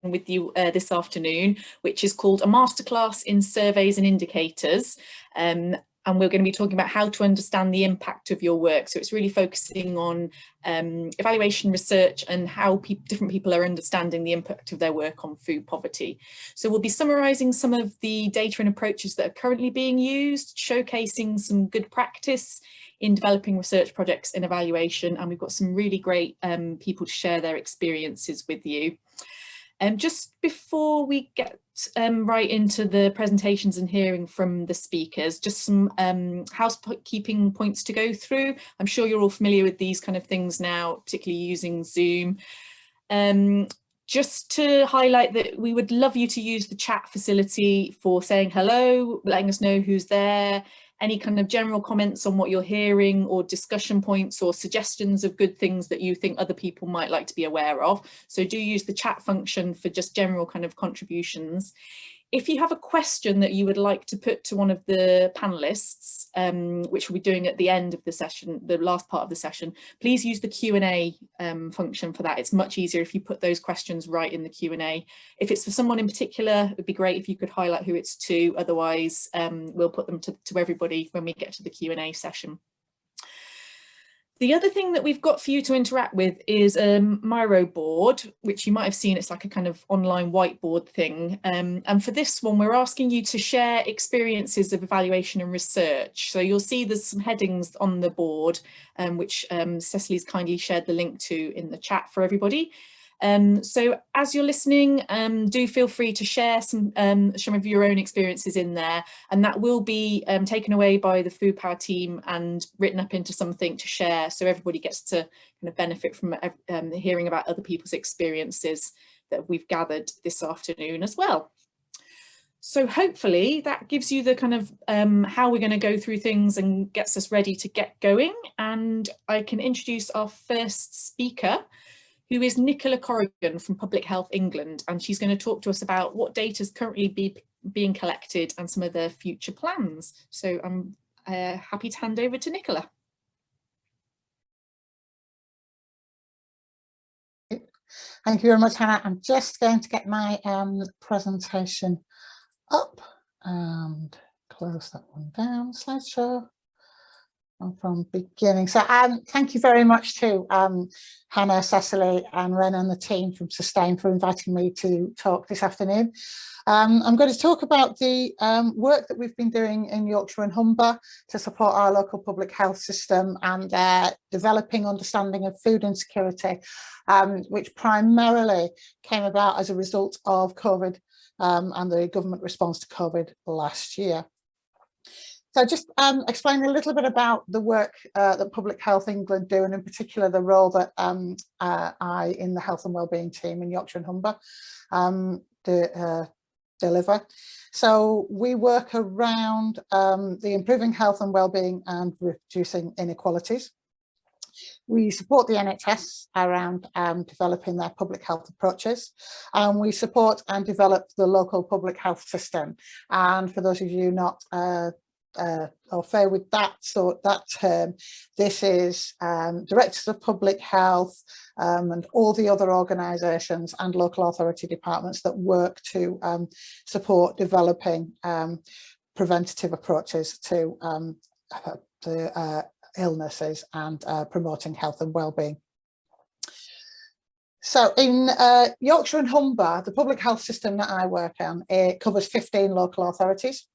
with you this afternoon, which is called a masterclass in surveys and indicators. And we're going to be talking about how to understand the impact of your work. So it's really focusing on evaluation research and how different people are understanding the impact of their work on food poverty. So we'll be summarising some of the data and approaches that are currently being used, showcasing some good practice in developing research projects and evaluation. And we've got some really great people to share their experiences with you. Just before we get right into the presentations and hearing from the speakers, just some housekeeping points to go through. I'm sure you're all familiar with these kind of things now, particularly using Zoom. Just to highlight that we would love you to use the chat facility for saying hello, letting us know who's there, any kind of general comments on what you're hearing or discussion points or suggestions of good things that you think other people might like to be aware of. So do use the chat function for just general kind of contributions. If you have a question that you would like to put to one of the panelists, which we'll be doing at the end of the session, the last part of the session, please use the Q&A function for that. It's much easier if you put those questions right in the Q&A. If it's for someone in particular, it would be great if you could highlight who it's to. Otherwise, we'll put them to everybody when we get to the Q&A session. The other thing that we've got for you to interact with is a Miro board, which you might have seen. It's like a kind of online whiteboard thing. And for this one, we're asking you to share experiences of evaluation and research. So you'll see there's some headings on the board, which Cecily's kindly shared the link to in the chat for everybody. So as you're listening, do feel free to share some of your own experiences in there, and that will be taken away by the Food Power team and written up into something to share, so everybody gets to kind of benefit from hearing about other people's experiences that we've gathered this afternoon as well. So hopefully that gives you the kind of how we're going to go through things and gets us ready to get going. And I can introduce our first speaker, who is Nicola Corrigan from Public Health England, and she's going to talk to us about what data is currently being collected and some of their future plans. So I'm happy to hand over to Nicola. Thank you very much, Hannah. I'm just going to get my presentation up and close that one down, slideshow. From beginning. So thank you very much to Hannah, Cecily and Ren and the team from Sustain for inviting me to talk this afternoon. I'm going to talk about the work that we've been doing in Yorkshire and Humber to support our local public health system and developing understanding of food insecurity, which primarily came about as a result of COVID and the government response to COVID last year. So just explain a little bit about the work that Public Health England do, and in particular the role that I in the health and wellbeing team in Yorkshire and Humber deliver. So we work around the improving health and wellbeing and reducing inequalities. We support the NHS around developing their public health approaches, and we support and develop the local public health system. And for those of you not or fair with that term, this is directors of public health and all the other organisations and local authority departments that work to support developing preventative approaches to illnesses and promoting health and wellbeing. So in Yorkshire and Humber, the public health system that I work on, it covers 15 local authorities.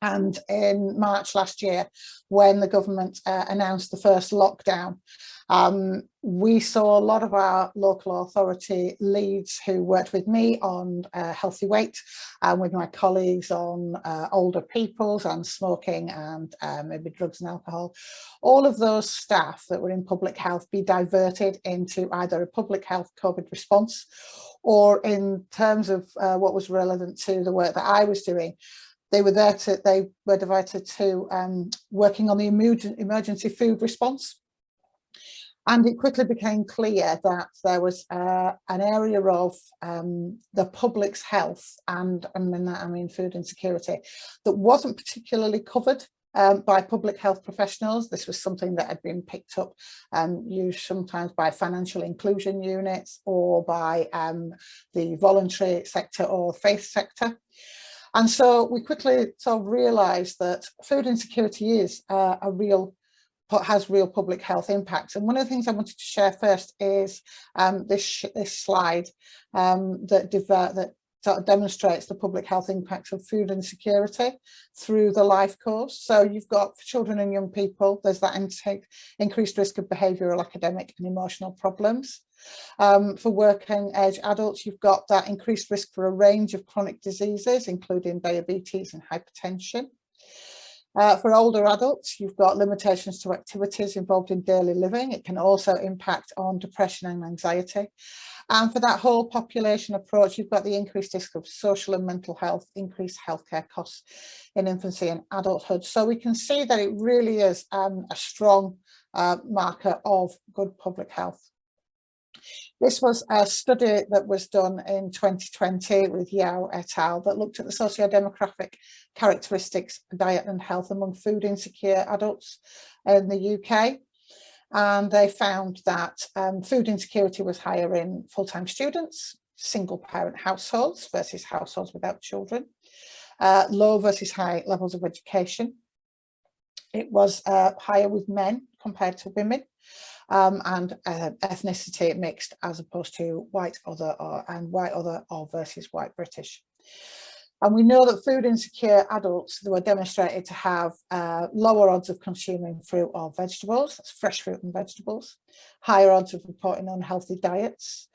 And in March last year, when the government announced the first lockdown, we saw a lot of our local authority leads who worked with me on healthy weight, and with my colleagues on older peoples and smoking and maybe drugs and alcohol. All of those staff that were in public health be diverted into either a public health COVID response, or in terms of what was relevant to the work that I was doing, they were diverted to working on the emergency food response. And it quickly became clear that there was an area of the public's health, and in that I mean food insecurity, that wasn't particularly covered by public health professionals. This was something that had been picked up and used sometimes by financial inclusion units or by the voluntary sector or faith sector. And so we quickly sort of realised that food insecurity is has real public health impacts. And one of the things I wanted to share first is this slide that sort of demonstrates the public health impacts of food insecurity through the life course. So you've got, for children and young people, there's that increased risk of behavioural, academic and emotional problems. For working age adults, you've got that increased risk for a range of chronic diseases, including diabetes and hypertension. For older adults, you've got limitations to activities involved in daily living. It can also impact on depression and anxiety. And for that whole population approach, you've got the increased risk of social and mental health, increased healthcare costs in infancy and adulthood. So we can see that it really is a strong marker of good public health. This was a study that was done in 2020 with Yao et al. That looked at the socio-demographic characteristics of diet and health among food insecure adults in the UK. And they found that food insecurity was higher in full-time students, single parent households versus households without children, low versus high levels of education. It was higher with men compared to women. And ethnicity mixed as opposed to white other or versus white British. And we know that food insecure adults were demonstrated to have lower odds of consuming fruit or vegetables, that's fresh fruit and vegetables, higher odds of reporting unhealthy diets,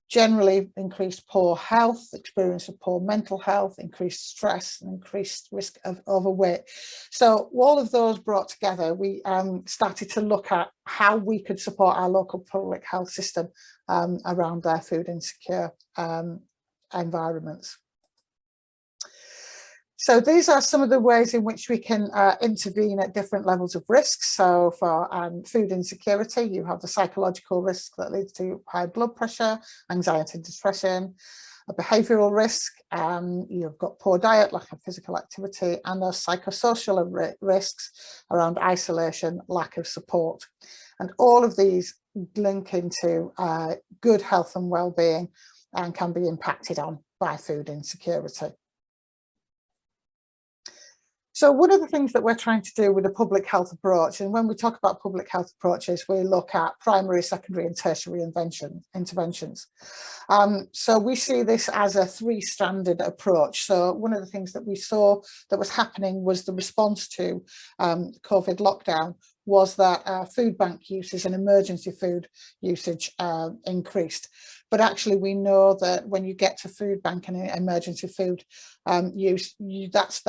generally increased poor health, experience of poor mental health, increased stress, and increased risk of overweight. So all of those brought together, we started to look at how we could support our local public health system around their food insecure environments. So these are some of the ways in which we can intervene at different levels of risk. So for food insecurity, you have the psychological risk that leads to high blood pressure, anxiety and depression, a behavioural risk, you've got poor diet, lack of physical activity, and those psychosocial risks around isolation, lack of support. And all of these link into good health and well-being and can be impacted on by food insecurity. So one of the things that we're trying to do with a public health approach, and when we talk about public health approaches, we look at primary, secondary and tertiary interventions. So we see this as a three-stranded approach. So one of the things that we saw that was happening was the response to COVID lockdown was that food bank uses and emergency food usage increased. But actually we know that when you get to food bank and emergency food use, that's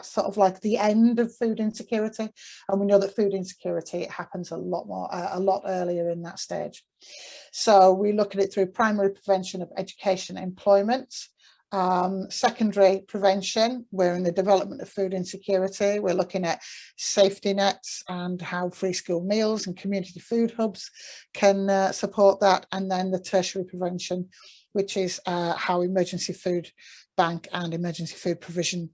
sort of like the end of food insecurity. And we know that food insecurity happens a lot earlier in that stage. So we look at it through primary prevention of education, employment, secondary prevention. We're in the development of food insecurity. We're looking at safety nets and how free school meals and community food hubs can support that. And then the tertiary prevention, which is how emergency food bank and emergency food provision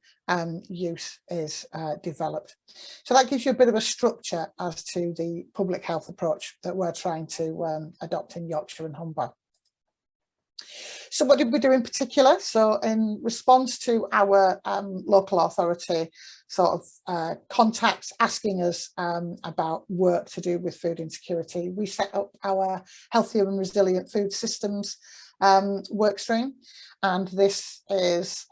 use is developed. So that gives you a bit of a structure as to the public health approach that we're trying to adopt in Yorkshire and Humber. So what did we do in particular? So in response to our local authority sort of contacts asking us about work to do with food insecurity, we set up our Healthier and Resilient Food Systems work stream. And this is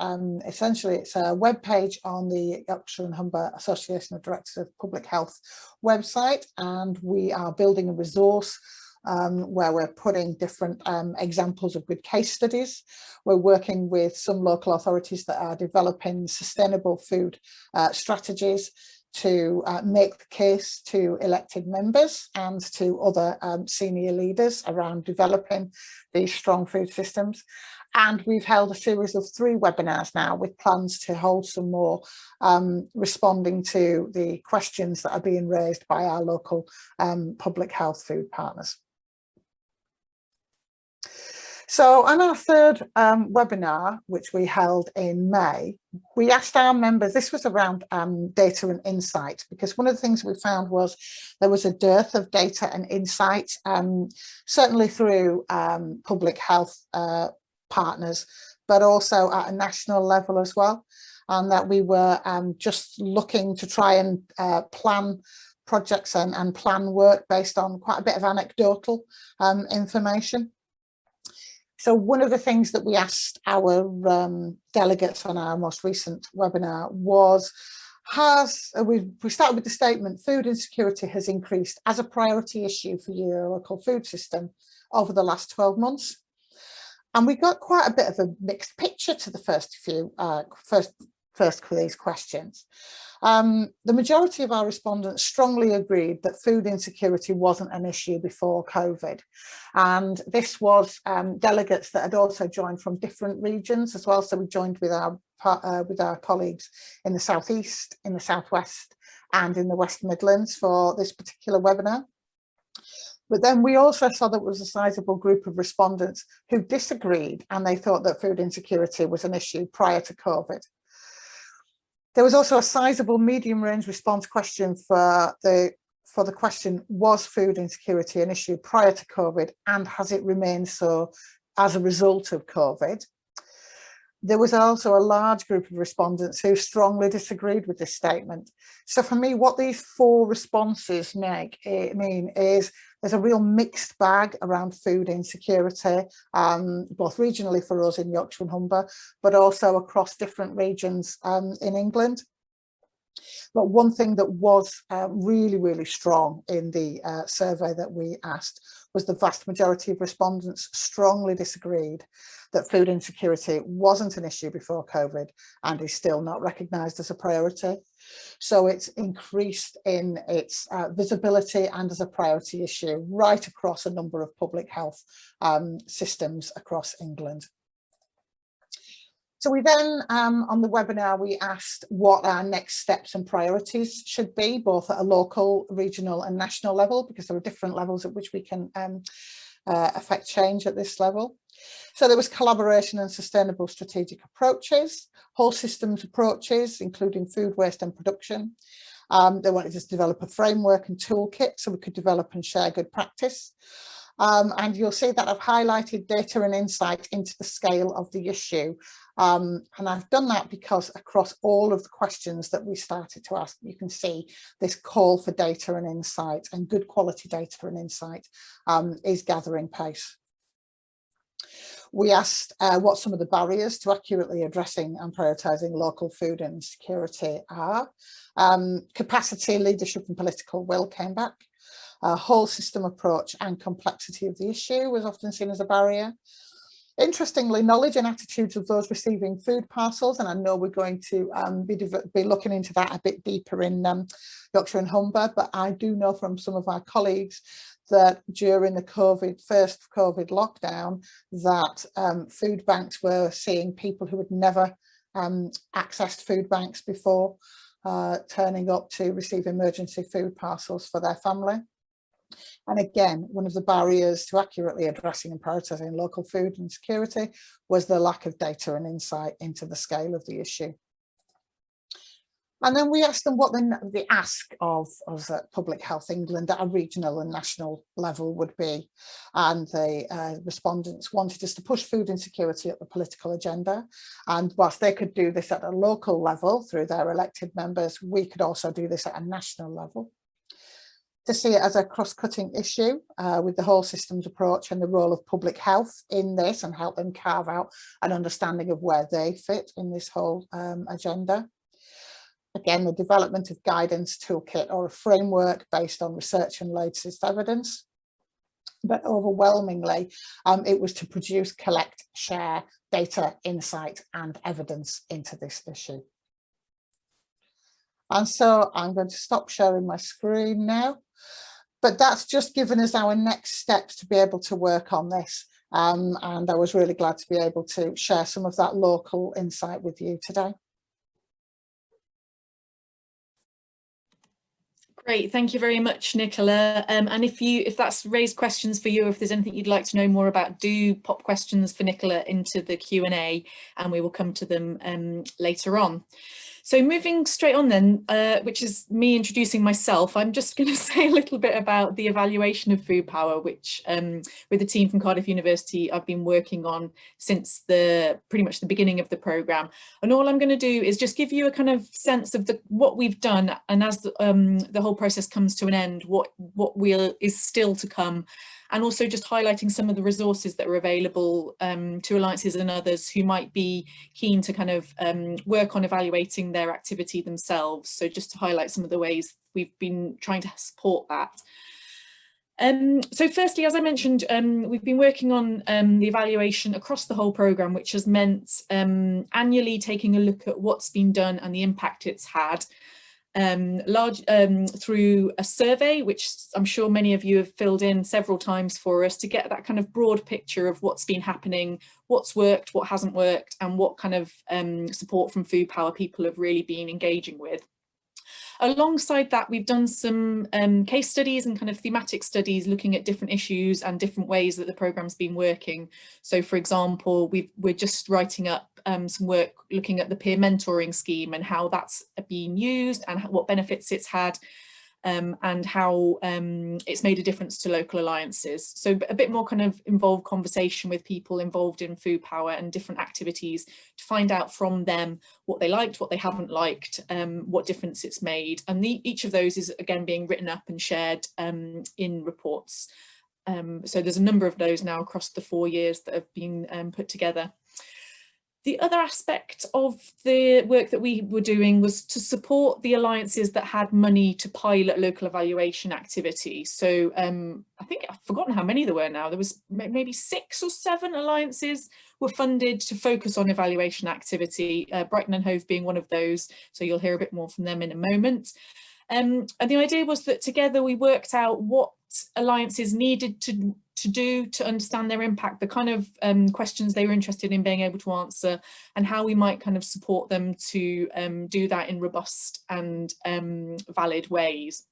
essentially, it's a web page on the Yorkshire and Humber Association of Directors of Public Health website, and we are building a resource where we're putting different examples of good case studies. We're working with some local authorities that are developing sustainable food strategies to make the case to elected members and to other senior leaders around developing these strong food systems. And we've held a series of 3 webinars now with plans to hold some more, responding to the questions that are being raised by our local public health food partners. So on our third webinar, which we held in May, we asked our members, this was around data and insight, because one of the things we found was there was a dearth of data and insight, certainly through public health partners, but also at a national level as well. And that we were just looking to try and plan projects and plan work based on quite a bit of anecdotal information. So one of the things that we asked our delegates on our most recent webinar was, we started with the statement, food insecurity has increased as a priority issue for your local food system over the last 12 months. And we got quite a bit of a mixed picture to the first for these questions. The majority of our respondents strongly agreed that food insecurity wasn't an issue before COVID. And this was delegates that had also joined from different regions as well. So we joined with our colleagues in the Southeast, in the Southwest, and in the West Midlands for this particular webinar. But then we also saw that there was a sizable group of respondents who disagreed, and they thought that food insecurity was an issue prior to COVID. There was also a sizable medium range response question for the question, was food insecurity an issue prior to COVID, and has it remained so as a result of COVID? There was also a large group of respondents who strongly disagreed with this statement. So for me, what these four responses mean is there's a real mixed bag around food insecurity, both regionally for us in Yorkshire and Humber, but also across different regions in England. But one thing that was really, really strong in the survey that we asked was the vast majority of respondents strongly disagreed that food insecurity wasn't an issue before COVID and is still not recognised as a priority. So it's increased in its visibility and as a priority issue right across a number of public health systems across England. So we then, on the webinar, we asked what our next steps and priorities should be, both at a local, regional and national level, because there are different levels at which we can affect change at this level. So there was collaboration and sustainable strategic approaches, whole systems approaches, including food waste and production. They wanted us to develop a framework and toolkit so we could develop and share good practice. And you'll see that I've highlighted data and insight into the scale of the issue. And I've done that because across all of the questions that we started to ask, you can see this call for data and insight, and good quality data and insight is gathering pace. We asked what some of the barriers to accurately addressing and prioritising local food insecurity are. Capacity, leadership and political will came back. A whole system approach and complexity of the issue was often seen as a barrier. Interestingly, knowledge and attitudes of those receiving food parcels, and I know we're going to be looking into that a bit deeper in Yorkshire and Humber, but I do know from some of our colleagues that during the first COVID lockdown, that food banks were seeing people who had never accessed food banks before turning up to receive emergency food parcels for their family. And again, one of the barriers to accurately addressing and prioritising local food insecurity was the lack of data and insight into the scale of the issue. And then we asked them what the ask of Public Health England at a regional and national level would be. And the respondents wanted us to push food insecurity up the political agenda. And whilst they could do this at a local level through their elected members, we could also do this at a national level. To see it as a cross-cutting issue with the whole systems approach and the role of public health in this, and help them carve out an understanding of where they fit in this whole agenda. Again, the development of guidance toolkit or a framework based on research and latest evidence. But overwhelmingly, it was to produce, collect, share data, insight and evidence into this issue. And so I'm going to stop sharing my screen now. But that's just given us our next steps to be able to work on this. And I was really glad to be able to share some of that local insight with you today. Great, thank you very much, Nicola. And if that's raised questions for you, or if there's anything you'd like to know more about, do pop questions for Nicola into the Q&A and we will come to them later on. So moving straight on then, which is me introducing myself, I'm just going to say a little bit about the evaluation of food power, which with the team from Cardiff University I've been working on since pretty much the beginning of the programme. And all I'm going to do is just give you a kind of sense of what we've done, and as the whole process comes to an end, what is still to come, and also just highlighting some of the resources that are available to alliances and others who might be keen to kind of work on evaluating their activity themselves. So just to highlight some of the ways we've been trying to support that. So firstly, as I mentioned, we've been working on the evaluation across the whole programme, which has meant annually taking a look at what's been done and the impact it's had. Through a survey, which I'm sure many of you have filled in several times for us, to get that kind of broad picture of what's been happening, what's worked, what hasn't worked, and what kind of support from Food Power people have really been engaging with. Alongside that, we've done some case studies and kind of thematic studies looking at different issues and different ways that the programme's been working. So for example, we're just writing up some work looking at the peer mentoring scheme and how that's been used and what benefits it's had, and how it's made a difference to local alliances. So a bit more kind of involved conversation with people involved in Food Power and different activities to find out from them what they liked, what they haven't liked, what difference it's made. And each of those is again being written up and shared in reports. So there's a number of those now across the 4 years that have been put together. The other aspect of the work that we were doing was to support the alliances that had money to pilot local evaluation activity. So I think I've forgotten how many there were now. There was maybe 6 or 7 alliances were funded to focus on evaluation activity, Brighton and Hove being one of those. So you'll hear a bit more from them in a moment. And the idea was that together we worked out what alliances needed to do to understand their impact, the kind of questions they were interested in being able to answer, and how we might kind of support them to do that in robust and valid ways.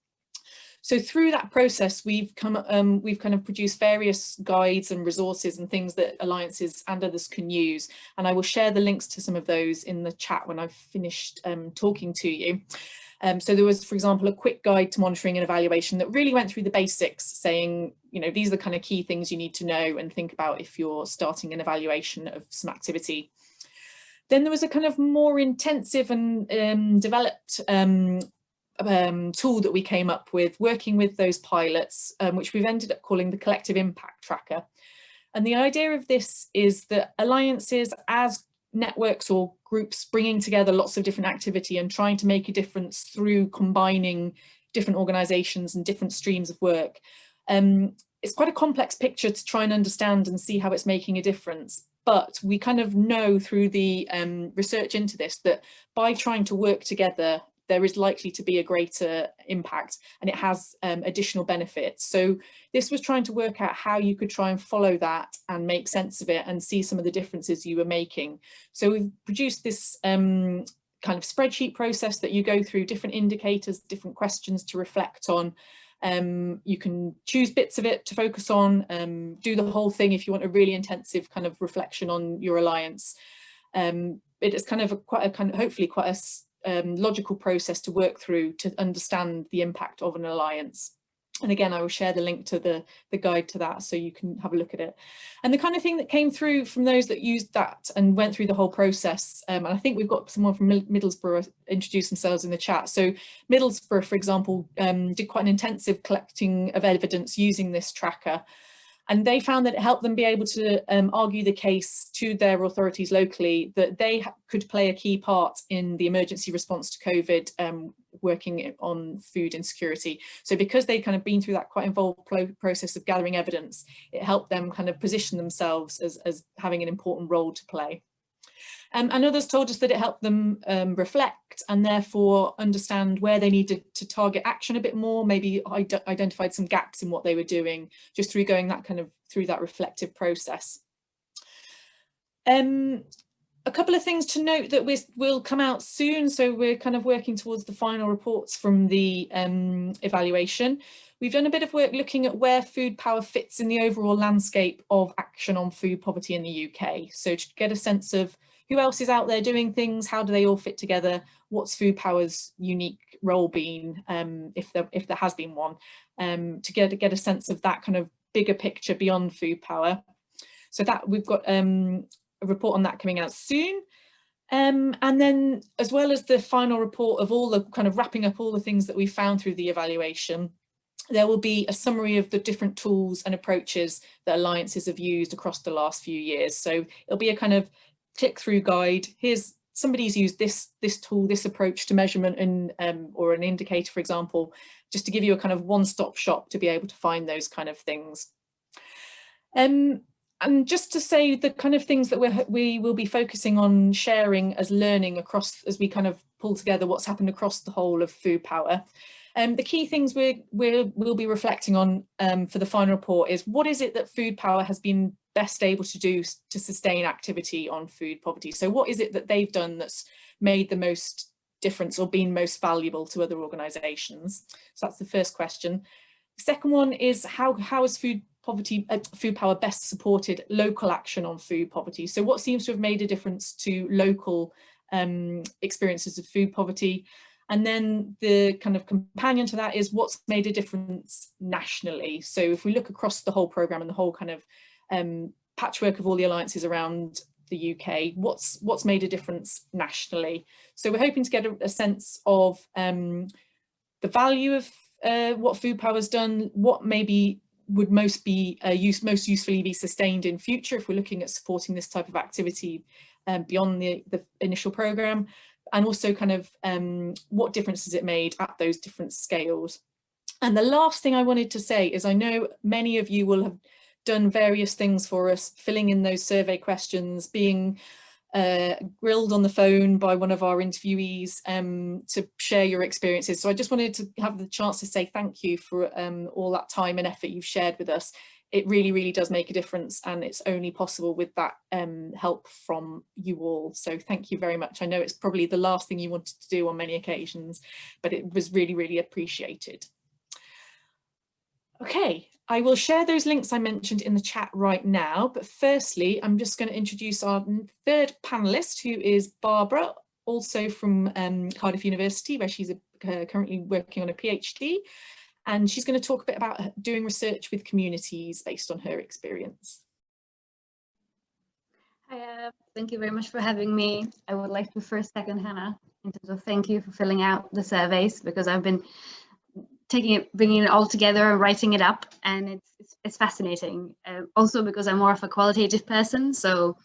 So through that process, we've kind of produced various guides and resources and things that alliances and others can use. And I will share the links to some of those in the chat when I've finished talking to you. So there was, for example, a quick guide to monitoring and evaluation that really went through the basics, saying, you know, these are the kind of key things you need to know and think about if you're starting an evaluation of some activity. Then there was a kind of more intensive and developed tool that we came up with, working with those pilots, which we've ended up calling the Collective Impact Tracker. And the idea of this is that alliances, as networks or groups bringing together lots of different activity and trying to make a difference through combining different organisations and different streams of work. It's quite a complex picture to try and understand and see how it's making a difference. But we kind of know through the research into this that by trying to work together, there is likely to be a greater impact, and it has additional benefits. So this was trying to work out how you could try and follow that and make sense of it and see some of the differences you were making. So we've produced this kind of spreadsheet process that you go through, different indicators, different questions to reflect on. You can choose bits of it to focus on, do the whole thing if you want a really intensive kind of reflection on your alliance. It is kind of hopefully quite a logical process to work through to understand the impact of an alliance. And again, I will share the link to the guide to that so you can have a look at it. And the kind of thing that came through from those that used that and went through the whole process, and I think we've got someone from Middlesbrough introduce themselves in the chat. So Middlesbrough, for example, did quite an intensive collecting of evidence using this tracker. And they found that it helped them be able to argue the case to their authorities locally that they could play a key part in the emergency response to COVID, working on food insecurity. So because they'd kind of been through that quite involved process of gathering evidence, it helped them kind of position themselves as having an important role to play. And others told us that it helped them reflect and therefore understand where they needed to target action a bit more, maybe identified some gaps in what they were doing just through going that kind of through that reflective process. A couple of things to note that will come out soon. So we're kind of working towards the final reports from the evaluation. We've done a bit of work looking at where food power fits in the overall landscape of action on food poverty in the UK. So to get a sense of who else is out there doing things, how do they all fit together, what's food power's unique role been, if there has been one, to get a sense of that kind of bigger picture beyond food power. So that we've got a report on that coming out soon. And then, as well as the final report of all the kind of wrapping up all the things that we found through the evaluation, there will be a summary of the different tools and approaches that alliances have used across the last few years. So it'll be a kind of click-through guide. Here's somebody's used this tool, this approach to measurement, and or an indicator, for example, just to give you a kind of one-stop shop to be able to find those kind of things. And just to say the kind of things that we will be focusing on sharing as learning across, as we kind of pull together what's happened across the whole of food power. The key things we'll be reflecting on for the final report is, what is it that food power has been best able to do to sustain activity on food poverty? So what is it that they've done that's made the most difference or been most valuable to other organisations? So that's the first question. The second one is, how has food power best supported local action on food poverty? So what seems to have made a difference to local experiences of food poverty? And then the kind of companion to that is, what's made a difference nationally? So if we look across the whole programme and the whole kind of patchwork of all the alliances around the UK, what's made a difference nationally? So we're hoping to get a sense of the value of what food power has done, what maybe would most usefully be sustained in future if we're looking at supporting this type of activity beyond the initial programme, and also kind of what difference has it made at those different scales. And the last thing I wanted to say is, I know many of you will have done various things for us, filling in those survey questions, being grilled on the phone by one of our interviewees to share your experiences. So I just wanted to have the chance to say thank you for all that time and effort you've shared with us. It really, really does make a difference, and it's only possible with that help from you all. So thank you very much. I know it's probably the last thing you wanted to do on many occasions, but it was really, really appreciated. Okay, I will share those links I mentioned in the chat right now, but firstly, I'm just going to introduce our third panellist, who is Barbora, also from Cardiff University, where she's currently working on a PhD, and she's going to talk a bit about doing research with communities based on her experience. Hi, thank you very much for having me. I would like to first second Hannah in terms of thank you for filling out the surveys, because I've been bringing it all together and writing it up, and it's fascinating. Also because I'm more of a qualitative person, so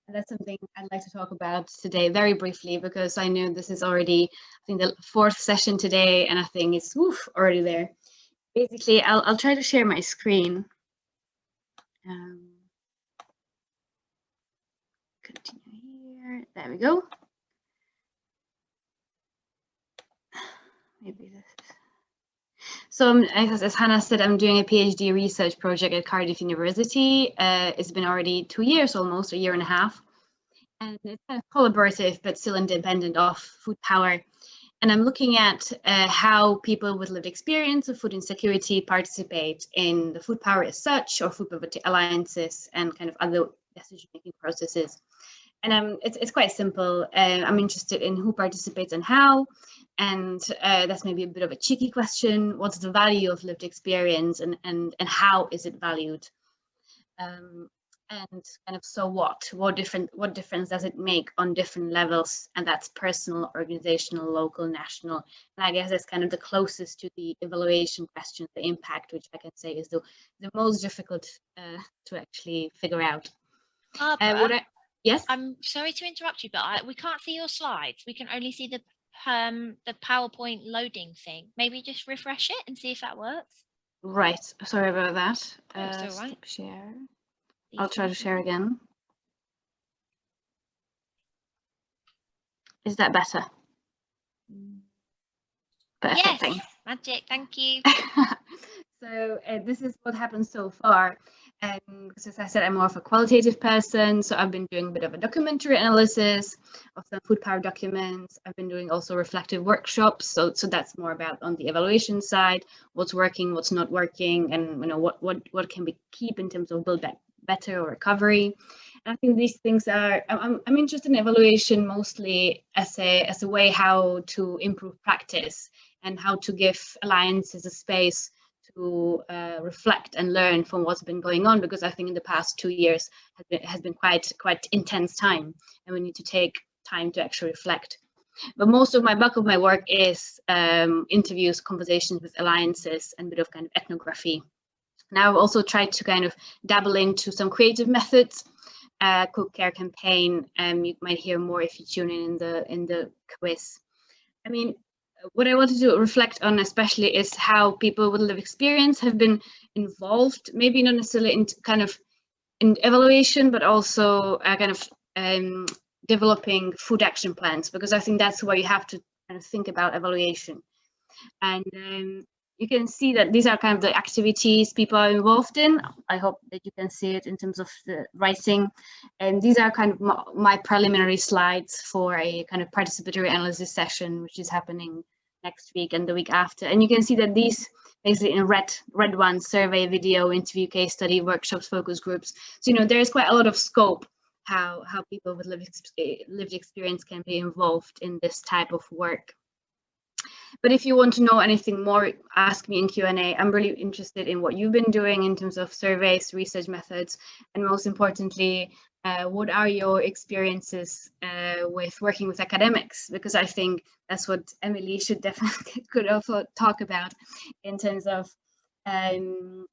that's something I'd like to talk about today very briefly, because I know this is already, I think, the fourth session today, and I think it's already there. Basically, I'll try to share my screen. Continue here. There we go. Maybe this is. So as Hannah said, I'm doing a PhD research project at Cardiff University. It's been already 2 years, almost a year and a half. And it's kind of collaborative, but still independent of food power. And I'm looking at how people with lived experience of food insecurity participate in the food power as such, or food poverty alliances, and kind of other decision-making processes. And it's quite simple. I'm interested in who participates and how. And that's maybe a bit of a cheeky question. What's the value of lived experience, and how is it valued? And kind of, so what difference does it make on different levels? And that's personal, organizational, local, national. And I guess that's kind of the closest to the evaluation question, the impact, which I can say is the most difficult to actually figure out. Yes? I'm sorry to interrupt you, but we can't see your slides. We can only see the PowerPoint loading thing. Maybe just refresh it and see if that works. Right. Sorry about that. That's all right. Stop share. I'll try to share again. Is that better? Perfect. Yes, thanks. magic. Thank you. So this is what happened so far. Because as I said, I'm more of a qualitative person, so I've been doing a bit of a documentary analysis of some food power documents. I've been doing also reflective workshops, so that's more about on the evaluation side, what's working, what's not working, and what can we keep in terms of build back better or recovery. And I think these things are, I'm interested in evaluation mostly as a way how to improve practice and how to give alliances a space to reflect and learn from what's been going on, because I think in the past 2 years has been quite intense time, and we need to take time to actually reflect. But most of my bulk of my work is interviews, conversations with alliances, and a bit of kind of ethnography. Now I've also tried to kind of dabble into some creative methods, cook care campaign. You might hear more if you tune in the quiz. I mean, what I wanted to reflect on especially is how people with lived experience have been involved, maybe not necessarily in evaluation, but also developing food action plans, because I think that's where you have to kind of think about evaluation. And you can see that these are kind of the activities people are involved in. I hope that you can see it in terms of the writing. And these are kind of my preliminary slides for a kind of participatory analysis session, which is happening next week and the week after. And you can see that these basically in red ones: survey, video, interview, case study, workshops, focus groups. So, there's quite a lot of scope how people with lived experience can be involved in this type of work. But if you want to know anything more, ask me in Q&A. I'm really interested in what you've been doing in terms of surveys, research methods, and most importantly, what are your experiences with working with academics? Because I think that's what Emily should definitely could also talk about in terms of, the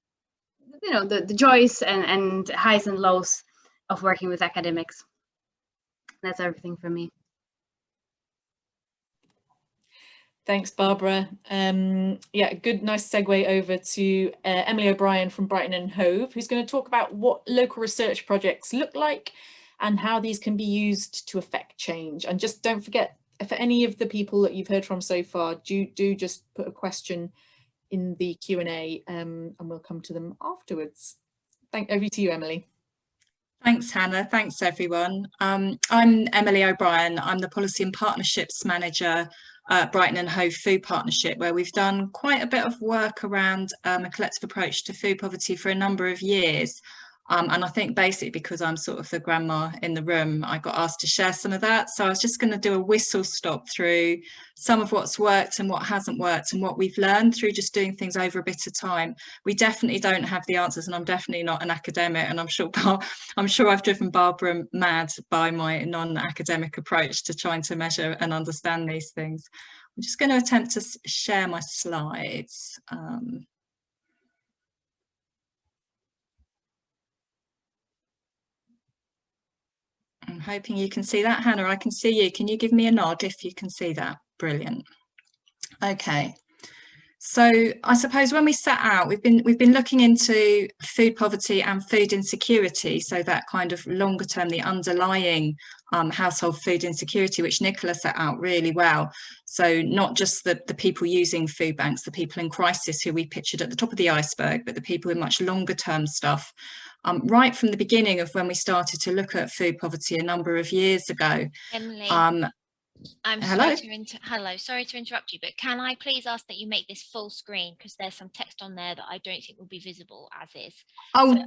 joys and highs and lows of working with academics. That's everything from me. Thanks, Barbara. Yeah, good, nice segue over to Emily O'Brien from Brighton and Hove, who's going to talk about what local research projects look like and how these can be used to affect change. And just don't forget, for any of the people that you've heard from so far, do just put a question in the Q&A and we'll come to them afterwards. Over to you, Emily. Thanks, Hannah. Thanks, everyone. I'm Emily O'Brien. I'm the Policy and Partnerships Manager at Brighton and Hove Food Partnership, where we've done quite a bit of work around a collective approach to food poverty for a number of years. And I think basically because I'm sort of the grandma in the room, I got asked to share some of that. So I was just going to do a whistle stop through some of what's worked and what hasn't worked and what we've learned through just doing things over a bit of time. We definitely don't have the answers, and I'm definitely not an academic, and I'm sure I've driven Barbara mad by my non-academic approach to trying to measure and understand these things. I'm just going to attempt to share my slides. I'm hoping you can see that. Hannah, I can see you. Can you give me a nod if you can see that? Brilliant. Okay. So I suppose when we set out, we've been looking into food poverty and food insecurity, so that kind of longer term, the underlying household food insecurity, which Nicola set out really well. So not just the people using food banks, the people in crisis who we pictured at the top of the iceberg, but the people with much longer term stuff. Right from the beginning of when we started to look at food poverty a number of years ago. Emily, hello? Sorry to interrupt you, but can I please ask that you make this full screen, because there's some text on there that I don't think will be visible as is. Oh, so,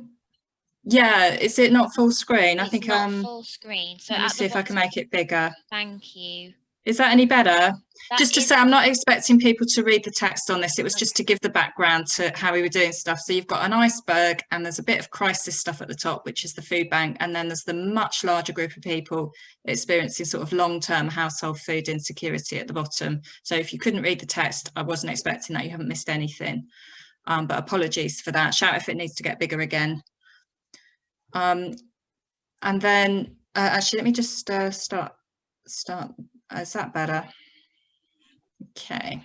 yeah, is it not full screen? I think not full screen. So let me see if I can make it bigger. Thank you. Is that any better? Just to say, I'm not expecting people to read the text on this. It was just to give the background to how we were doing stuff. So you've got an iceberg and there's a bit of crisis stuff at the top, which is the food bank. And then there's the much larger group of people experiencing sort of long-term household food insecurity at the bottom. So if you couldn't read the text, I wasn't expecting that. You haven't missed anything. But apologies for that. Shout if it needs to get bigger again. And then actually, let me just start. Is that better? Okay.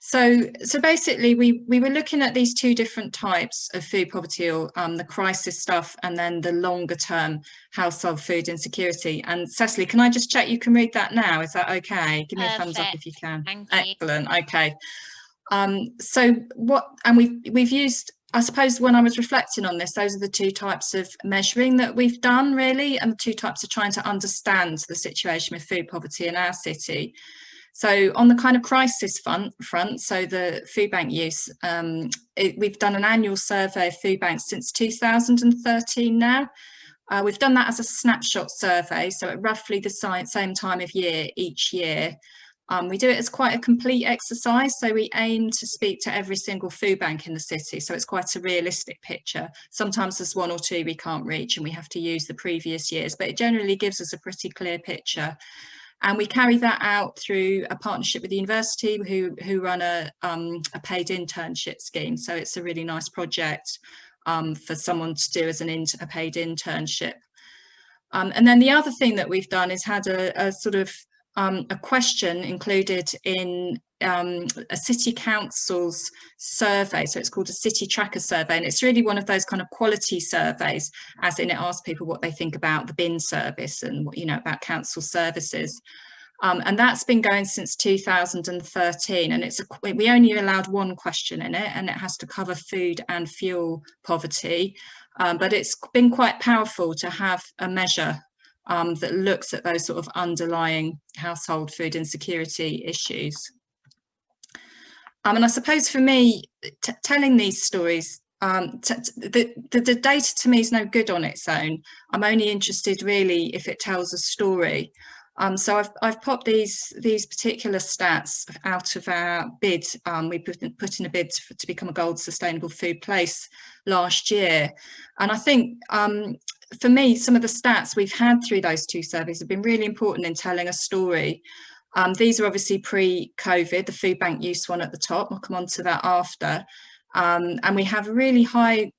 So basically we were looking at these two different types of food poverty, or the crisis stuff, and then the longer term household food insecurity. And Cecily, can I just check you can read that now? Is that okay? Give me a thumbs up if you can. Thank you. Excellent. Okay. So we've used I suppose when I was reflecting on this, those are the two types of measuring that we've done, really, and the two types of trying to understand the situation with food poverty in our city. So on the kind of crisis front, so the food bank use, we've done an annual survey of food banks since 2013 now. We've done that as a snapshot survey, so at roughly the same time of year each year. We do it as quite a complete exercise, so we aim to speak to every single food bank in the city, so it's quite a realistic picture. Sometimes there's one or two we can't reach and we have to use the previous years, but it generally gives us a pretty clear picture. And we carry that out through a partnership with the university who run a paid internship scheme, so it's a really nice project for someone to do as a paid internship. And then the other thing that we've done is had a sort of a question included in a city council's survey, so it's called a city tracker survey, and it's really one of those kind of quality surveys, as in it asks people what they think about the bin service and what, you know, about council services. And that's been going since 2013, and we only allowed one question in it, and it has to cover food and fuel poverty, but it's been quite powerful to have a measure that looks at those sort of underlying household food insecurity issues. And I suppose for me, telling these stories, the data to me is no good on its own. I'm only interested really if it tells a story. So I've popped these particular stats out of our bid. We put in a bid to become a Gold Sustainable Food Place last year. And I think for me, some of the stats we've had through those two surveys have been really important in telling a story. These are obviously pre-COVID, the food bank use one at the top. I'll come on to that after. And we have really high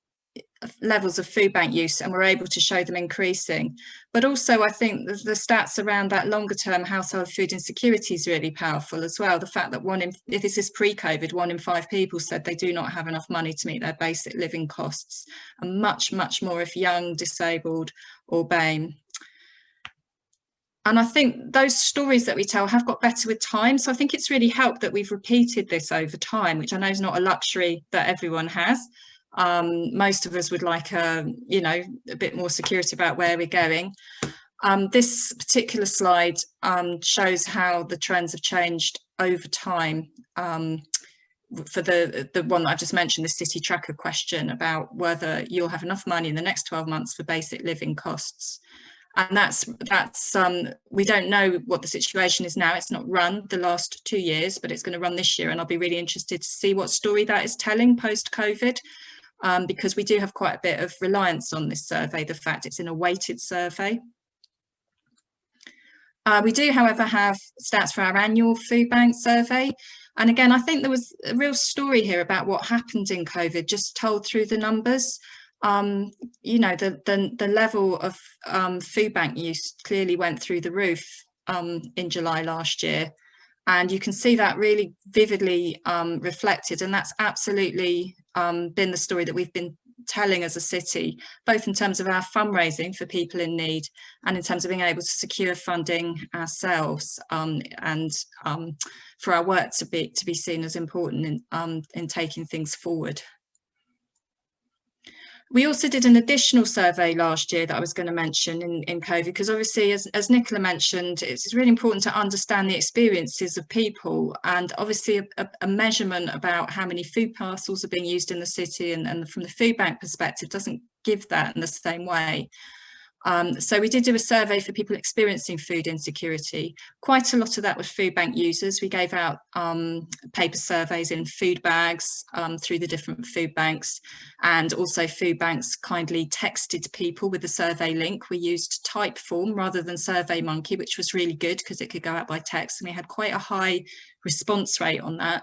levels of food bank use, and we're able to show them increasing. But also I think the stats around that longer term household food insecurity is really powerful as well. The fact that if this is pre-COVID, 1 in 5 people said they do not have enough money to meet their basic living costs, and much more if young, disabled or BAME. And I think those stories that we tell have got better with time. So I think it's really helped that we've repeated this over time, which I know is not a luxury that everyone has. Most of us would like a bit more security about where we're going. This particular slide shows how the trends have changed over time. For the one that I've just mentioned, the city tracker question about whether you'll have enough money in the next 12 months for basic living costs. And that's we don't know what the situation is now. It's not run the last 2 years, but it's going to run this year, and I'll be really interested to see what story that is telling post-COVID. Because we do have quite a bit of reliance on this survey, the fact it's in a weighted survey. We do, however, have stats for our annual food bank survey. And again, I think there was a real story here about what happened in COVID, just told through the numbers. The level of food bank use clearly went through the roof in July last year. And you can see that really vividly reflected, and that's absolutely been the story that we've been telling as a city, both in terms of our fundraising for people in need and in terms of being able to secure funding ourselves, and for our work to be seen as important in taking things forward. We also did an additional survey last year that I was going to mention in COVID, because obviously, as Nicola mentioned, it's really important to understand the experiences of people, and obviously a measurement about how many food parcels are being used in the city and from the food bank perspective doesn't give that in the same way. So we did do a survey for people experiencing food insecurity. Quite a lot of that was food bank users. We gave out paper surveys in food bags through the different food banks, and also food banks kindly texted people with the survey link. We used Typeform rather than SurveyMonkey, which was really good because it could go out by text, and we had quite a high response rate on that.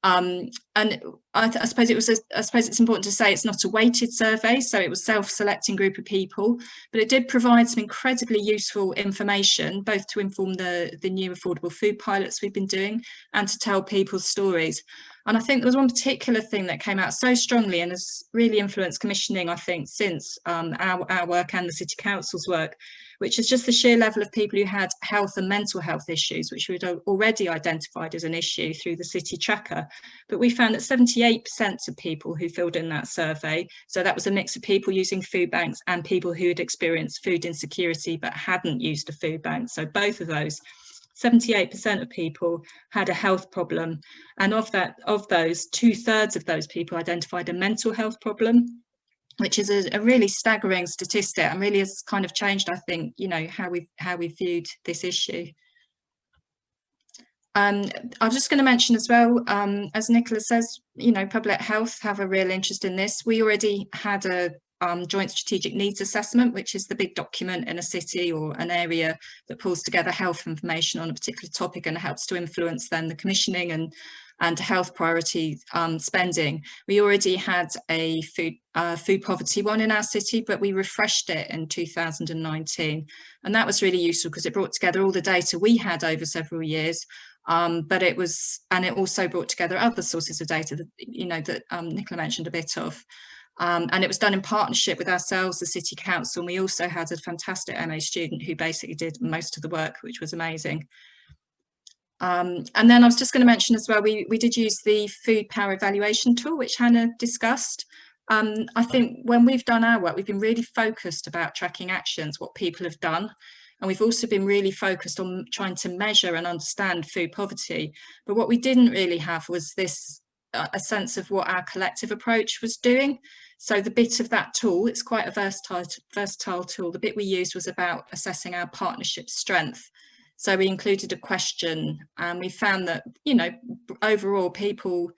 And I suppose it's important to say it's not a weighted survey, so it was self-selecting group of people, but it did provide some incredibly useful information, both to inform the new affordable food pilots we've been doing and to tell people's stories. And I think there was one particular thing that came out so strongly and has really influenced commissioning, I think, since our work and the City Council's work, which is just the sheer level of people who had health and mental health issues, which we'd already identified as an issue through the City Tracker. But we found that 78% of people who filled in that survey, so that was a mix of people using food banks and people who had experienced food insecurity but hadn't used a food bank. So both of those, 78% of people had a health problem, and of those, 2/3 of those people identified a mental health problem, which is a really staggering statistic and really has kind of changed, I think, you know, how we viewed this issue. I'm just going to mention as well, as Nicola says, you know, public health have a real interest in this. We already had a joint strategic needs assessment, which is the big document in a city or an area that pulls together health information on a particular topic and helps to influence then the commissioning and health priority spending. We already had a food poverty one in our city, but we refreshed it in 2019, and that was really useful because it brought together all the data we had over several years. But it also brought together other sources of data that, you know, that Nicola mentioned a bit of. And it was done in partnership with ourselves, the City Council, and we also had a fantastic MA student who basically did most of the work, which was amazing. And then I was just going to mention as well, we did use the food power evaluation tool, which Hannah discussed. I think when we've done our work, we've been really focused about tracking actions, what people have done. And we've also been really focused on trying to measure and understand food poverty. But what we didn't really have was this a sense of what our collective approach was doing. So the bit of that tool, it's quite a versatile tool. The bit we used was about assessing our partnership strength. So we included a question, and we found that, you know, overall people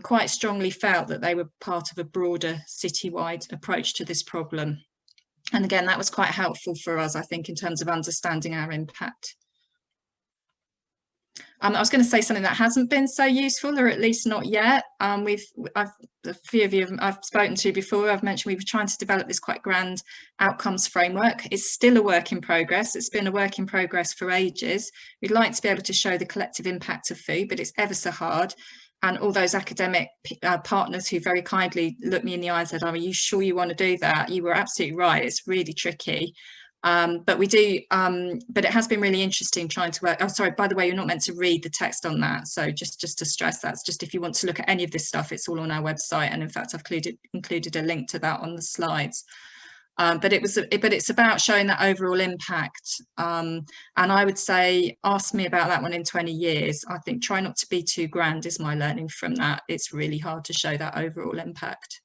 quite strongly felt that they were part of a broader citywide approach to this problem. And again, that was quite helpful for us, I think, in terms of understanding our impact. I was going to say something that hasn't been so useful, or at least not yet. A few of you I've spoken to before, I've mentioned we were trying to develop this quite grand outcomes framework. It's still a work in progress. It's been a work in progress for ages. We'd like to be able to show the collective impact of food, but it's ever so hard. And all those academic partners who very kindly looked me in the eye and said, "Are you sure you want to do that?" You were absolutely right. It's really tricky. But we do, but it has been really interesting trying to work. Oh, sorry, by the way, you're not meant to read the text on that. So just to stress, that's just if you want to look at any of this stuff, it's all on our website. And in fact, I've included a link to that on the slides. But it's about showing that overall impact. And I would say, ask me about that one in 20 years. I think try not to be too grand is my learning from that. It's really hard to show that overall impact.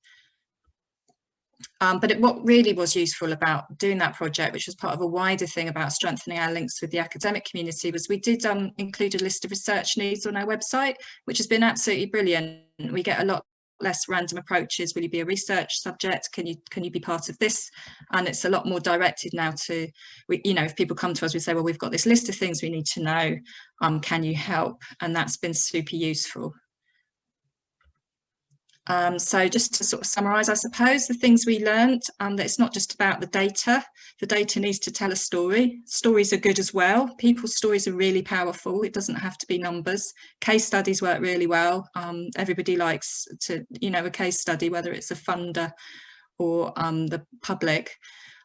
But what really was useful about doing that project, which was part of a wider thing about strengthening our links with the academic community, was we did include a list of research needs on our website, which has been absolutely brilliant. We get a lot less random approaches. Will you be a research subject? Can you be part of this? And it's a lot more directed now to, you know, if people come to us, we say, well, we've got this list of things we need to know. Can you help? And that's been super useful. So just to sort of summarise, I suppose, the things we learned, that it's not just about the data. The data needs to tell a story. Stories are good as well. People's stories are really powerful. It doesn't have to be numbers. Case studies work really well. Everybody likes to, you know, a case study, whether it's a funder or the public.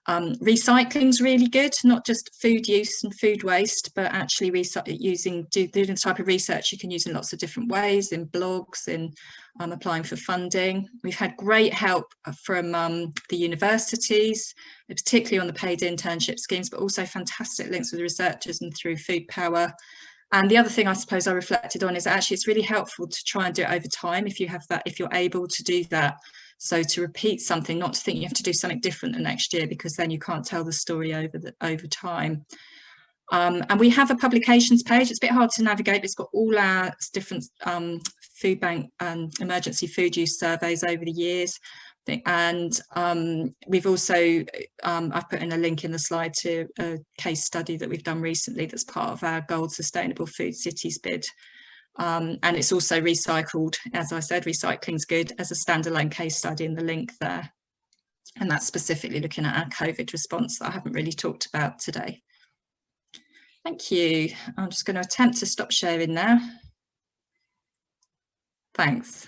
Recycling's really good, not just food use and food waste, but actually doing the type of research you can use in lots of different ways, in blogs, in applying for funding. We've had great help from the universities, particularly on the paid internship schemes, but also fantastic links with researchers and through Food Power. And the other thing I suppose I reflected on is actually it's really helpful to try and do it over time if you have that, if you're able to do that. So to repeat something, not to think you have to do something different the next year, because then you can't tell the story over time. And we have a publications page. It's a bit hard to navigate. It's got all our different food bank and emergency food use surveys over the years. And we've also, I've put in a link in the slide to a case study that we've done recently that's part of our Gold Sustainable Food Cities bid. And it's also recycled, as I said, recycling's good, as a standalone case study in the link there. And that's specifically looking at our COVID response that I haven't really talked about today. Thank you. I'm just going to attempt to stop sharing now. Thanks.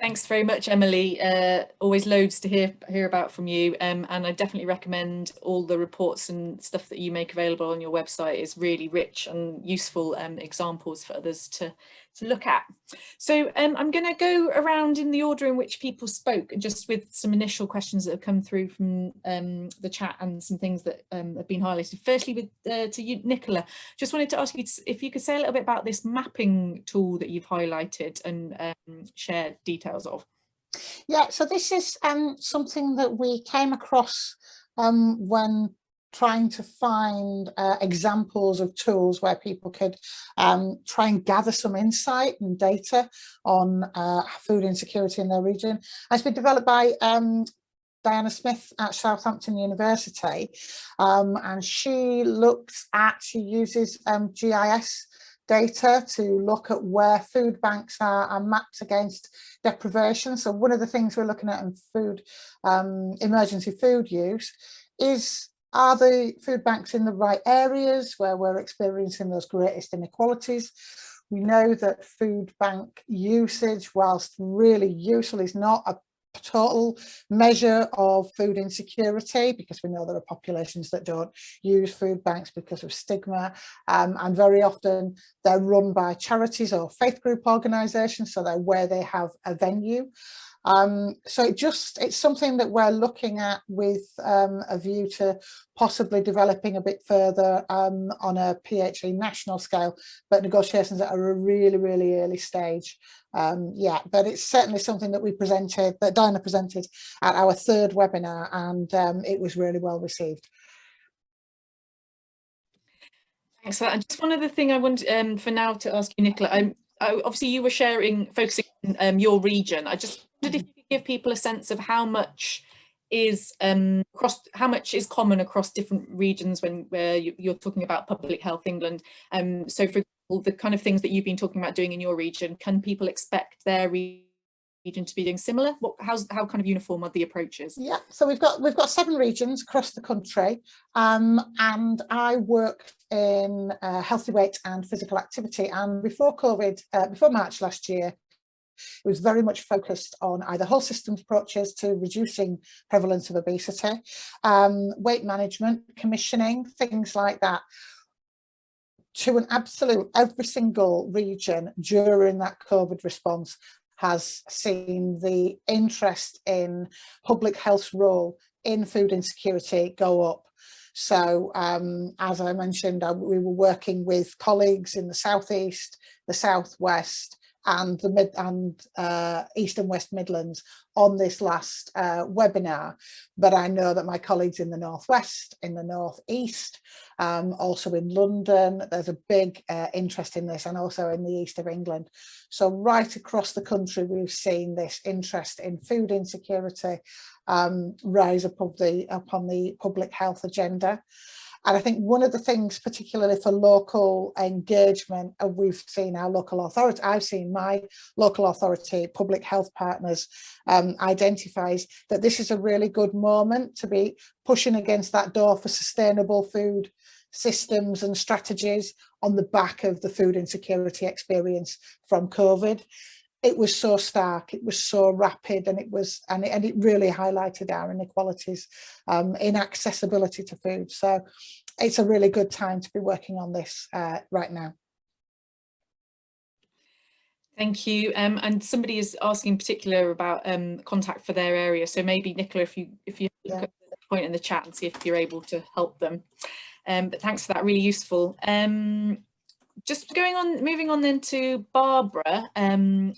Thanks very much, Emily. Always loads to hear about from you, and I definitely recommend all the reports and stuff that you make available on your website. Is really rich and useful examples for others to look at. So I'm going to go around in the order in which people spoke, just with some initial questions that have come through from the chat and some things that have been highlighted. Firstly, to you, Nicola, just wanted to ask you if you could say a little bit about this mapping tool that you've highlighted and shared details of. Yeah, so this is something that we came across when trying to find examples of tools where people could try and gather some insight and data on food insecurity in their region. It's been developed by Diana Smith at Southampton University, and she uses GIS data to look at where food banks are mapped against deprivation. So one of the things we're looking at in food, emergency food use, are the food banks in the right areas where we're experiencing those greatest inequalities? We know that food bank usage, whilst really useful, is not a total measure of food insecurity, because we know there are populations that don't use food banks because of stigma, and very often they're run by charities or faith group organisations, so they're where they have a venue. So it's something that we're looking at with a view to possibly developing a bit further on a PHE national scale, but negotiations are at a really, really early stage. Yeah, but it's certainly something that Diana presented at our third webinar, and it was really well received. Thanks for that. And just one other thing I want for now to ask you, Nicola. Obviously you were focusing on your region. I just wondered if you could give people a sense of how much is common across different regions where you're talking about Public Health England. So for example, the kind of things that you've been talking about doing in your region, can people expect their region to be doing similar? How kind of uniform are the approaches? Yeah, so we've got 7 regions across the country, and I worked in healthy weight and physical activity, and before March last year, it was very much focused on either whole systems approaches to reducing prevalence of obesity, weight management, commissioning, things like that. To an absolute, every single region during that COVID response has seen the interest in public health's role in food insecurity go up. So as I mentioned, we were working with colleagues in the southeast, the southwest, and the East and West Midlands on this last webinar, but I know that my colleagues in the northwest, in the northeast, also in London, there's a big interest in this, and also in the east of England. So right across the country, we've seen this interest in food insecurity rise upon the public health agenda. And I think one of the things, particularly for local engagement, and we've seen our local authority, I've seen my local authority public health partners identifies that this is a really good moment to be pushing against that door for sustainable food systems and strategies on the back of the food insecurity experience from COVID. It was so stark, it was so rapid, and it really highlighted our inequalities in accessibility to food. So it's a really good time to be working on this right now. Thank you. And somebody is asking in particular about contact for their area. So maybe Nicola, if you look at the point in the chat and see if you're able to help them. But thanks for that, really useful. Just moving on then to Barbara, and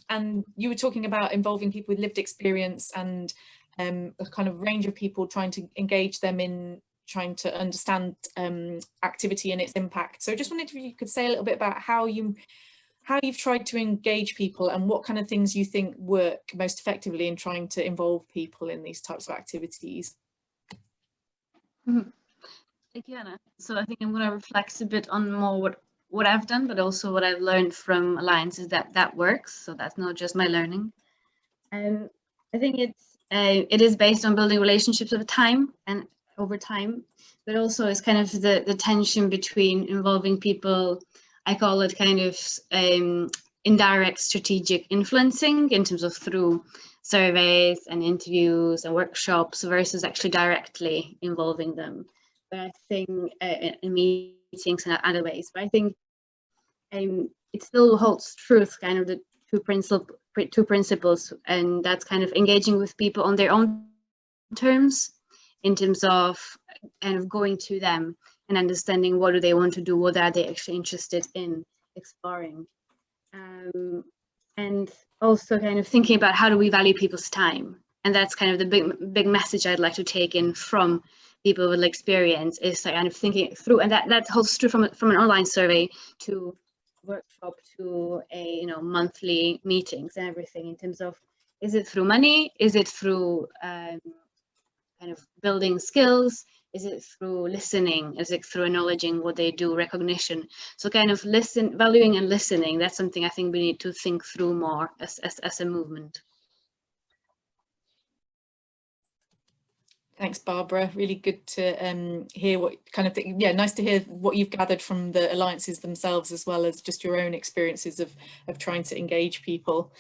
you were talking about involving people with lived experience and a kind of range of people, trying to engage them in trying to understand activity and its impact. So I just wondered if you could say a little bit about how you've tried to engage people and what kind of things you think work most effectively in trying to involve people in these types of activities. Thank you, Anna. So I think I'm going to reflect a bit on more what I've done, but also what I've learned from alliances that works. So that's not just my learning. I think it is based on building relationships over time, but also it's kind of the tension between involving people. I call it kind of indirect strategic influencing in terms of through surveys and interviews and workshops versus actually directly involving them. But I think in meetings and other ways. But I think it still holds truth, kind of the two principles, and that's kind of engaging with people on their own terms, in terms of kind of going to them and understanding what do they want to do, what are they actually interested in exploring, and also kind of thinking about how do we value people's time. And that's kind of the big message I'd like to take in from people with experience, is kind of thinking through, and that holds true from an online survey to workshop to a monthly meetings and everything, in terms of, is it through money, is it through kind of building skills, is it through listening, is it through acknowledging what they do, recognition. So kind of valuing and listening, that's something I think we need to think through more as a movement. Thanks, Barbara. Really good to hear what kind of thing. Yeah, nice to hear what you've gathered from the alliances themselves, as well as just your own experiences of trying to engage people.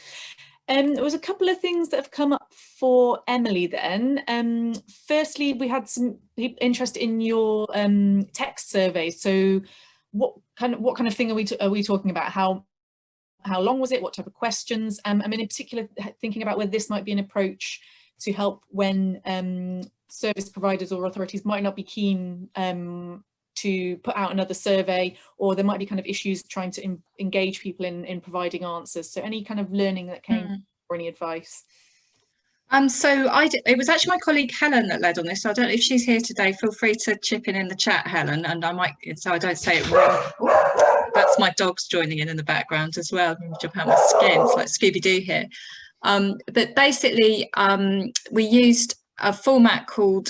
There was a couple of things that have come up for Emily then. Firstly, we had some interest in your text survey. So what kind of thing are we talking about? How long was it? What type of questions? I mean, in particular, thinking about whether this might be an approach to help when service providers or authorities might not be keen to put out another survey, or there might be kind of issues trying to engage people in providing answers. So any kind of learning that came, or any advice? It was actually my colleague Helen that led on this. So I don't know if she's here today. Feel free to chip in the chat, Helen, and I might, so I don't say it wrong. That's my dogs joining in the background as well. Jump out my skin. It's like Scooby-Doo here. But basically, we used a format called,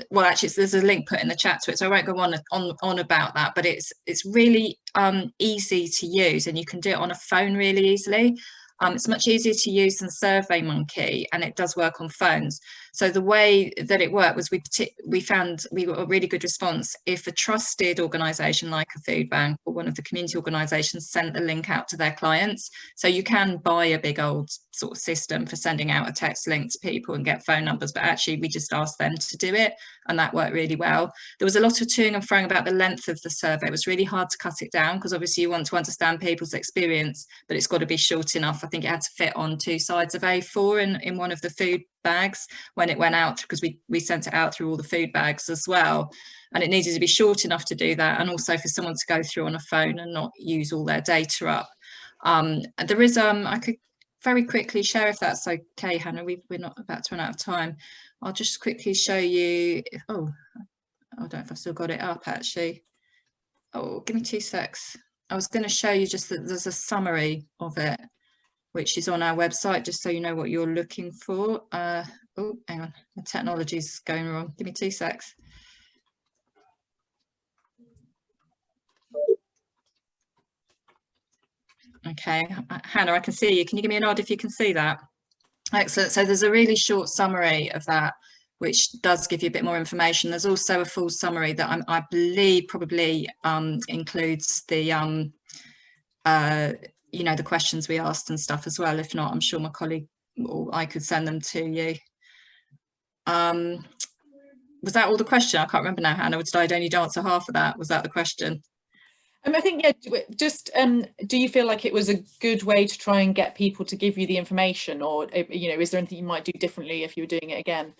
well, actually, there's a link put in the chat to it, so I won't go on about that. But it's really easy to use, and you can do it on a phone really easily. It's much easier to use than SurveyMonkey, and it does work on phones. So the way that it worked was we found we got a really good response if a trusted organisation like a food bank or one of the community organisations sent the link out to their clients. So you can buy a big old sort of system for sending out a text link to people and get phone numbers, but actually we just asked them to do it, and that worked really well. There was a lot of toing and froing about the length of the survey. It was really hard to cut it down, because obviously you want to understand people's experience, but it's got to be short enough. I think it had to fit on 2 sides of A4 in one of the food bags when it went out, because we sent it out through all the food bags as well, and it needed to be short enough to do that, and also for someone to go through on a phone and not use all their data up. There is I could very quickly share, if that's okay, Hannah. We're not about to run out of time. I'll just quickly show you. Oh, I don't know if I've still got it up actually. Oh, give me 2 secs. I was going to show you just that there's a summary of it, which is on our website, just so you know what you're looking for. Oh, hang on, the technology's going wrong. Give me 2 secs. Okay, Hannah, I can see you. Can you give me a nod if you can see that? Excellent. So there's a really short summary of that, which does give you a bit more information. There's also a full summary that I believe probably includes the the questions we asked and stuff as well. If not, I'm sure my colleague or I could send them to you. Was that all the question? I can't remember now, Hannah. Or did I only answer half of that? Was that the question? I think, yeah, just do you feel like it was a good way to try and get people to give you the information, or is there anything you might do differently if you were doing it again?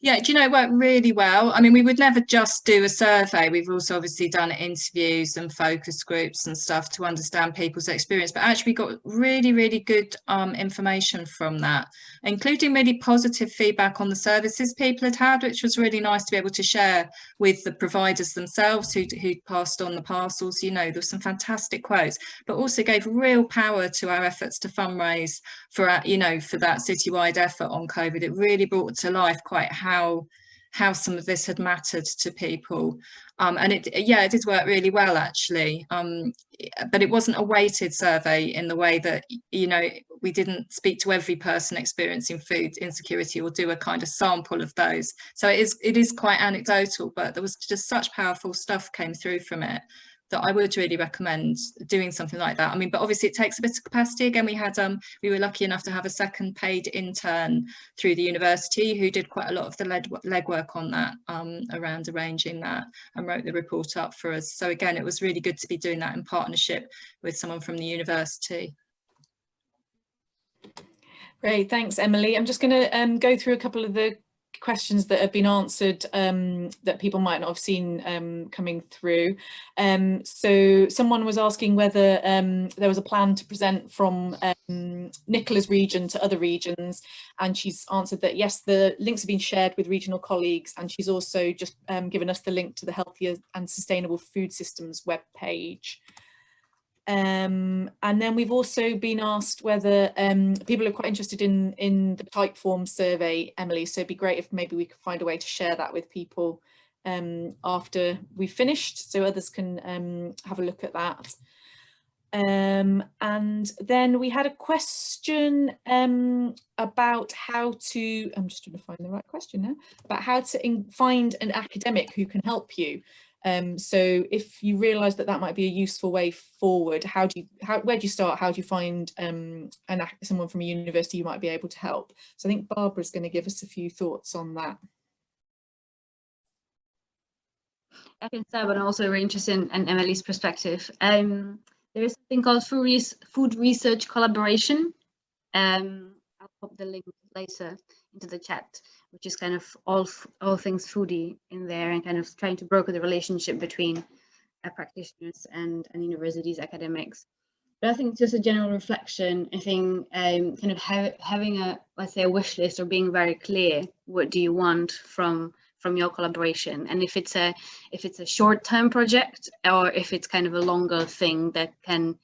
Yeah, do you know, it worked really well. I mean, we would never just do a survey. We've also obviously done interviews and focus groups and stuff to understand people's experience, but actually we got really, really good information from that, including really positive feedback on the services people had, which was really nice to be able to share with the providers themselves who passed on the parcels. There were some fantastic quotes, but also gave real power to our efforts to fundraise for that citywide effort on COVID. It really brought to life quite how some of this had mattered to people, and it did work really well actually, but it wasn't a weighted survey in the way that we didn't speak to every person experiencing food insecurity or do a kind of sample of those. So it is quite anecdotal, but there was just such powerful stuff came through from it, that I would really recommend doing something like that. I mean, but obviously it takes a bit of capacity. Again, we were lucky enough to have a second paid intern through the university who did quite a lot of the legwork on that, around arranging that, and wrote the report up for us. So again, it was really good to be doing that in partnership with someone from the university. Great, thanks, Emily. I'm just going to go through a couple of the questions that have been answered that people might not have seen coming through. So someone was asking whether there was a plan to present from Nicola's region to other regions, and she's answered that yes, the links have been shared with regional colleagues, and she's also just given us the link to the Healthier and Sustainable Food Systems webpage. And then we've also been asked whether people are quite interested in the type form survey, Emily, so it'd be great if maybe we could find a way to share that with people after we've finished, so others can have a look at that. And then we had a question about how to, I'm just trying to find the right question now, about how to find an academic who can help you. So if you realise that that might be a useful way forward, where do you start? How do you find someone from a university who might be able to help? So I think Barbara's going to give us a few thoughts on that. I can start, but I'm also very interested in Emily's perspective. There is something called food research collaboration. I'll pop the link later into the chat, which is kind of all things foodie in there, and kind of trying to broker the relationship between practitioners and universities, academics. But I think just a general reflection, I think kind of having a, let's say, a wish list, or being very clear, what do you want from your collaboration, and if it's a short-term project, or if it's kind of a longer thing that can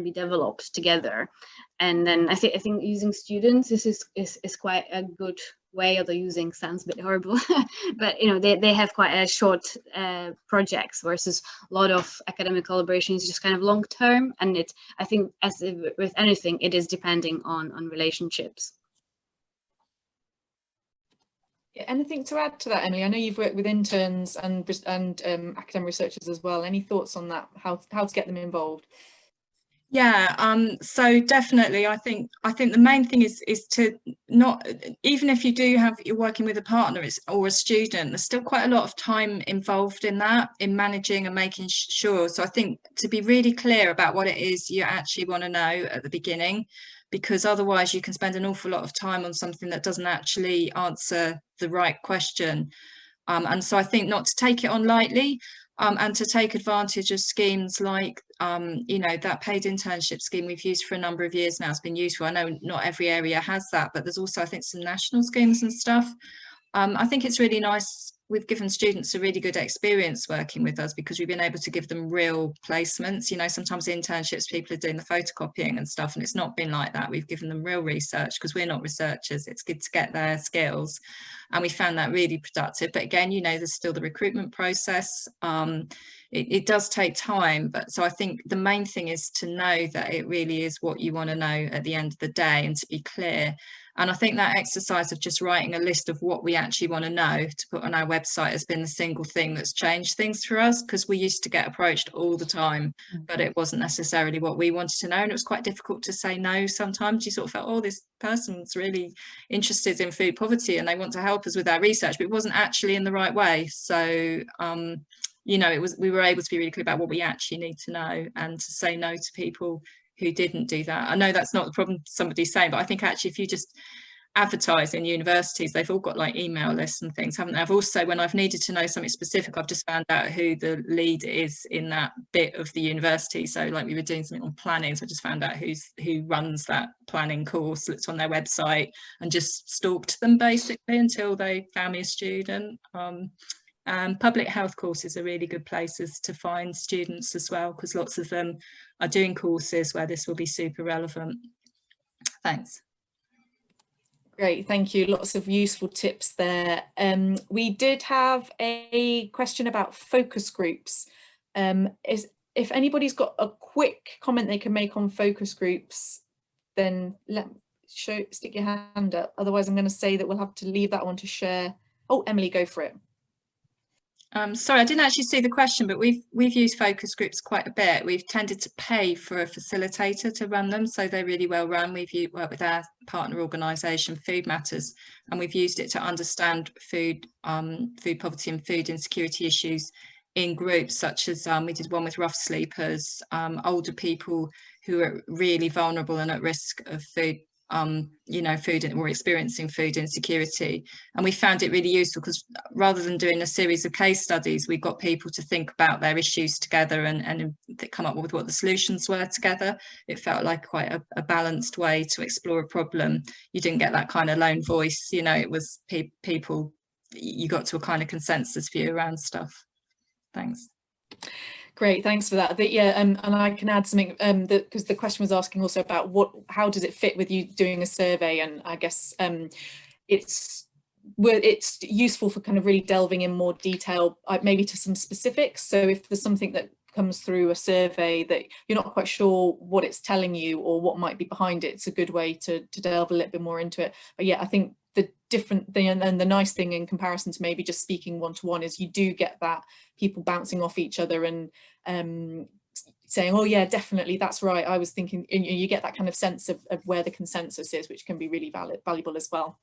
be developed together. And then I think using students is quite a good way, although using sounds a bit horrible, but you know, they have quite a short projects, versus a lot of academic collaboration is just kind of long term, and I think, as with anything, it is depending on relationships. Anything to add to that, Emily? I know you've worked with interns and academic researchers as well. Any thoughts on that? How to get them involved? Yeah, so definitely, I think the main thing is to not, even if you're working with a partner or a student, there's still quite a lot of time involved in that, in managing and making sure. So I think to be really clear about what it is you actually want to know at the beginning, because otherwise you can spend an awful lot of time on something that doesn't actually answer the right question. And so I think not to take it on lightly, and to take advantage of schemes like, you know, that paid internship scheme we've used for a number of years now has been useful. I know not every area has that, but there's also, I think, some national schemes and stuff. I think it's really nice. We've given students a really good experience working with us, because we've been able to give them real placements. You know, sometimes internships, people are doing the photocopying and stuff, and it's not been like that. We've given them real research, because we're not researchers. It's good to get their skills, and we found that really productive. But again, you know, there's still the recruitment process. It does take time, but so I think the main thing is to know that it really is what you want to know at the end of the day, and to be clear. And I think that exercise of just writing a list of what we actually want to know to put on our website has been the single thing that's changed things for us, because we used to get approached all the time, but it wasn't necessarily what we wanted to know. And it was quite difficult to say no sometimes. You sort of felt, oh, this person's really interested in food poverty and they want to help us with our research, but it wasn't actually in the right way. So, you know, we were able to be really clear about what we actually need to know, and to say no to people who didn't do that. I know that's not the problem somebody's saying, but I think actually if you just advertise in universities, they've all got like email lists and things, haven't they? I've also, when I've needed to know something specific, I've just found out who the lead is in that bit of the university. So like we were doing something on planning, so I just found out who runs that planning course, looked on their website and just stalked them basically until they found me a student. Public health courses are really good places to find students as well, because lots of them are doing courses where this will be super relevant. Thanks. Great, thank you. Lots of useful tips there. We did have a question about focus groups. If anybody's got a quick comment they can make on focus groups, then stick your hand up. Otherwise, I'm going to say that we'll have to leave that one to share. Oh, Emily, go for it. Sorry, I didn't actually see the question, but we've used focus groups quite a bit. We've tended to pay for a facilitator to run them, so they're really well run. We've worked with our partner organisation, Food Matters, and we've used it to understand food poverty and food insecurity issues in groups, such as we did one with rough sleepers, older people who are really vulnerable and at risk of food we're experiencing food insecurity. And we found it really useful because rather than doing a series of case studies, we got people to think about their issues together and come up with what the solutions were together. It felt like quite a balanced way to explore a problem. You didn't get that kind of lone voice, it was people, you got to a kind of consensus view around stuff. Thanks. Great, thanks for that. And I can add something because the question was asking also about how does it fit with you doing a survey, and I guess it's useful for kind of really delving in more detail, maybe to some specifics. So if there's something that comes through a survey that you're not quite sure what it's telling you or what might be behind it, it's a good way to delve a little bit more into it. But yeah, I think the different thing and the nice thing in comparison to maybe just speaking one-to-one is you do get that people bouncing off each other and saying, oh yeah, definitely, that's right, I was thinking, and you get that kind of sense of where the consensus is, which can be really valuable as well.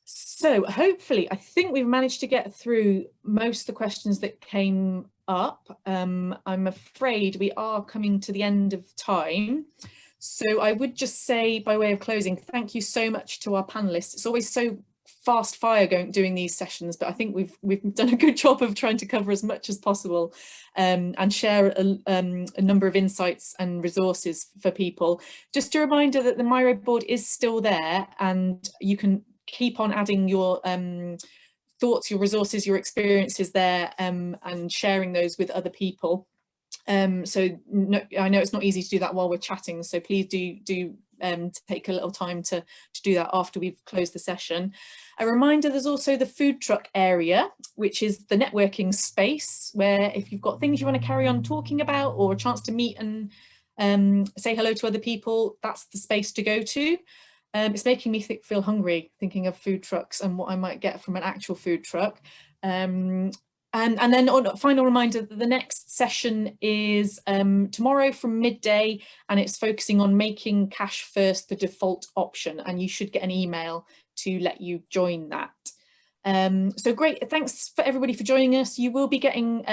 So hopefully, I think we've managed to get through most of the questions that came up. I'm afraid we are coming to the end of time. So I would just say, by way of closing, thank you so much to our panelists. It's always so fast fire doing these sessions, but I think we've done a good job of trying to cover as much as possible and share a number of insights and resources for people. Just a reminder that the Miro board is still there, and you can keep on adding your thoughts, your resources, your experiences there, and sharing those with other people. So I know it's not easy to do that while we're chatting, so please do take a little time to do that after we've closed the session. A reminder, there's also the food truck area, which is the networking space where if you've got things you want to carry on talking about or a chance to meet and say hello to other people, that's the space to go to. It's making me feel hungry thinking of food trucks and what I might get from an actual food truck. And then on a final reminder that the next session is tomorrow from midday, and it's focusing on making cash first the default option, and you should get an email to let you join that. So great, thanks for everybody for joining us. You will be getting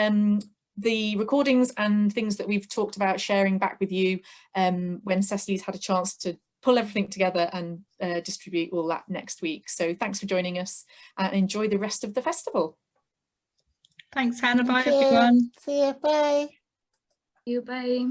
the recordings and things that we've talked about sharing back with you when Cecily's had a chance to pull everything together and distribute all that next week. So thanks for joining us and enjoy the rest of the festival. Thanks, Hannah. Bye, everyone. See you. Bye. You, bye.